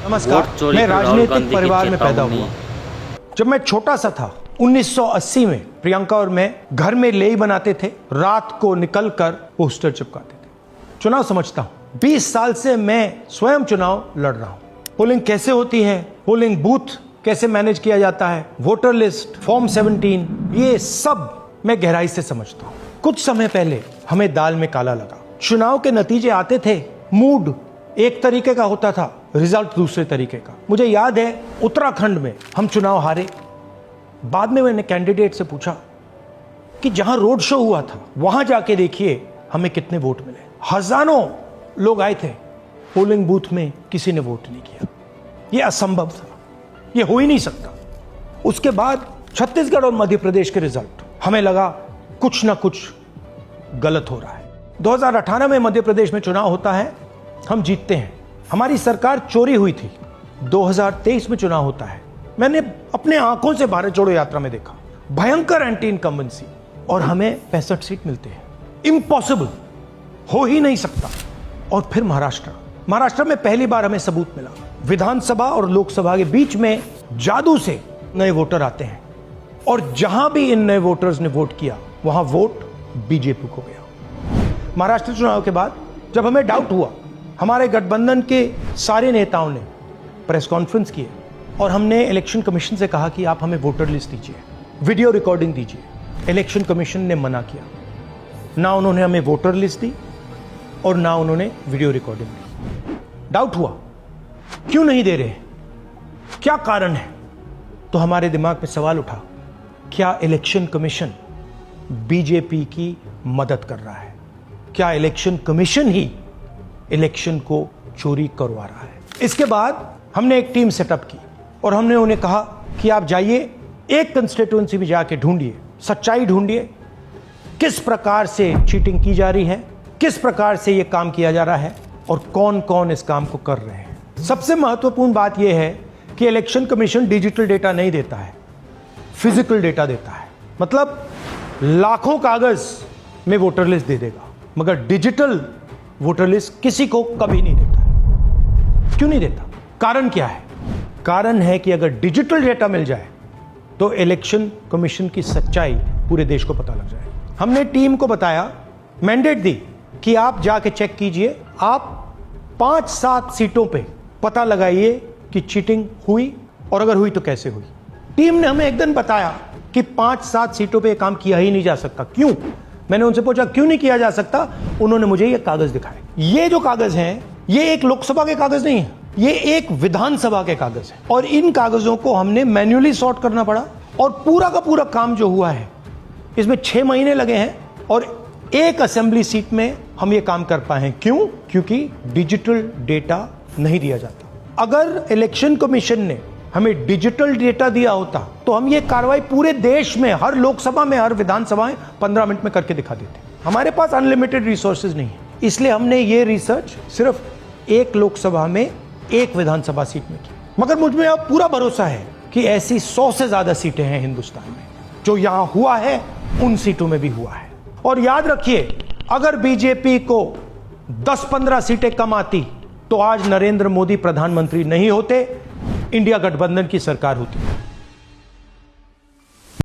नमस्कार, मैं राजनीतिक परिवार में पैदा हुआ। जब मैं छोटा सा था 1980 में प्रियंका और मैं घर में लेई बनाते थे, रात को निकलकर पोस्टर चिपकाते थे। चुनाव समझता हूं, 20 साल से मैं स्वयं चुनाव लड़ रहा हूं। पोलिंग कैसे होती है, पोलिंग बूथ कैसे मैनेज किया जाता है, वोटर लिस्ट, फॉर्म 17, ये सब मैं गहराई से समझता हूं। कुछ समय पहले हमें दाल में काला लगा। चुनाव के नतीजे आते थे, मूड एक तरीके का होता था, रिजल्ट दूसरे तरीके का। मुझे याद है उत्तराखंड में हम चुनाव हारे। बाद में मैंने कैंडिडेट से पूछा कि जहां रोड शो हुआ था वहां जाके देखिए हमें कितने वोट मिले। हजारों लोग आए थे, पोलिंग बूथ में किसी ने वोट नहीं किया। यह असंभव था, यह हो ही नहीं सकता। उसके बाद छत्तीसगढ़ और मध्य प्रदेश के रिजल्ट, हमें लगा कुछ ना कुछ गलत हो रहा है। 2018 में मध्य प्रदेश में चुनाव होता है, हम जीतते हैं, हमारी सरकार चोरी हुई थी। 2023 में चुनाव होता है, मैंने अपने आंखों से भारत जोड़ो यात्रा में देखा, भयंकर एंटी इनकम्बेंसी, और हमें 65 सीट मिलते हैं। इम्पॉसिबल, हो ही नहीं सकता। और फिर महाराष्ट्र में पहली बार हमें सबूत मिला, विधानसभा और लोकसभा के बीच में जादू से नए वोटर आते हैं, और जहां भी इन नए वोटर्स ने वोट किया वहां वोट बीजेपी को गया। महाराष्ट्र चुनाव के बाद जब हमें डाउट हुआ, हमारे गठबंधन के सारे नेताओं ने प्रेस कॉन्फ्रेंस किए और हमने इलेक्शन कमीशन से कहा कि आप हमें वोटर लिस्ट दीजिए, वीडियो रिकॉर्डिंग दीजिए। इलेक्शन कमीशन ने मना किया, ना उन्होंने हमें वोटर लिस्ट दी और ना उन्होंने वीडियो रिकॉर्डिंग दी। डाउट हुआ, क्यों नहीं दे रहे, क्या कारण है? तो हमारे दिमाग में सवाल उठा, क्या इलेक्शन कमीशन बीजेपी की मदद कर रहा है? क्या इलेक्शन कमीशन ही इलेक्शन को चोरी करवा रहा है? इसके बाद हमने एक टीम सेटअप की और हमने उन्हें कहा कि आप जाइए, एक कंस्टिट्यूएंसी में जाके ढूंढिए, सच्चाई ढूंढिए, किस प्रकार से चीटिंग की जा रही है, किस प्रकार से यह काम किया जा रहा है और कौन कौन इस काम को कर रहे हैं। सबसे महत्वपूर्ण बात यह है कि इलेक्शन कमीशन डिजिटल डेटा नहीं देता है, फिजिकल डेटा देता है। मतलब लाखों कागज में वोटर लिस्ट दे देगा, मगर डिजिटल वोटर लिस्ट किसी को कभी नहीं देता। क्यों नहीं देता? कारण क्या है? कारण है कि अगर डिजिटल डेटा मिल जाए तो इलेक्शन कमीशन की सच्चाई पूरे देश को पता लग जाए। हमने टीम को बताया, मैंडेट दी कि आप जाके चेक कीजिए, आप 5-7 सीटों पे पता लगाइए कि चीटिंग हुई, और अगर हुई तो कैसे हुई। टीम ने हमें एक दिन बताया कि 5-7 सीटों पे काम किया ही नहीं जा सकता। क्यों? मैंने उनसे पूछा क्यों नहीं किया जा सकता। उन्होंने मुझे ये कागज दिखाए। ये जो कागज हैं, ये एक लोकसभा के कागज नहीं है, ये एक विधानसभा के कागज है, और इन कागजों को हमने मैन्युअली सॉर्ट करना पड़ा। और पूरा का पूरा काम जो हुआ है, इसमें 6 महीने लगे हैं, और एक असेंबली सीट में हम ये काम कर पाए हैं। क्यों? क्योंकि डिजिटल डेटा नहीं दिया जाता। अगर इलेक्शन कमीशन ने हमें डिजिटल डेटा दिया होता तो हम ये कार्रवाई पूरे देश में, हर लोकसभा में, हर विधानसभा में 15 मिनट में करके दिखा देते। हमारे पास अनलिमिटेड रिसोर्सेज नहीं है, इसलिए हमने ये रिसर्च सिर्फ एक लोकसभा में, एक विधानसभा सीट में की। मगर मुझ में अब पूरा भरोसा है कि ऐसी 100 से ज्यादा सीटें हैं हिंदुस्तान में, जो यहां हुआ है उन सीटों में भी हुआ है। और याद रखिए, अगर बीजेपी को 10-15 सीटें कम आती तो आज नरेंद्र मोदी प्रधानमंत्री नहीं होते, इंडिया गठबंधन की सरकार होती।